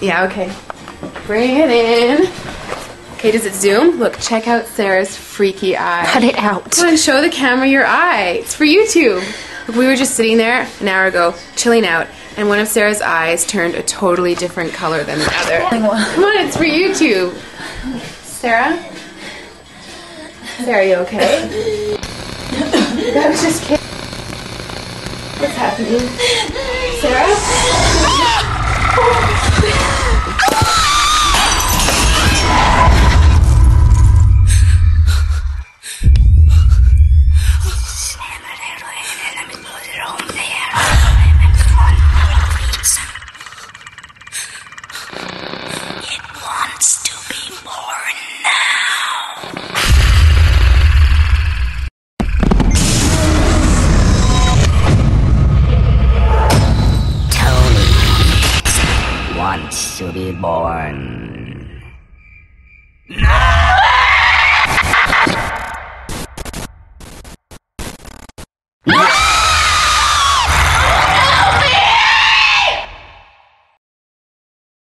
Yeah, okay. Bring it in. Okay, does it zoom? Look, check out Sarah's freaky eye. Cut it out. Come on, show the camera your eye. It's for YouTube. Look, we were just sitting there an hour ago, chilling out, and one of Sarah's eyes turned a totally different color than the other. Come on, it's for YouTube. Sarah? Sarah, are you okay? That was just kidding. What's happening? Sarah? It wants to be born now. Tony wants to be born. No!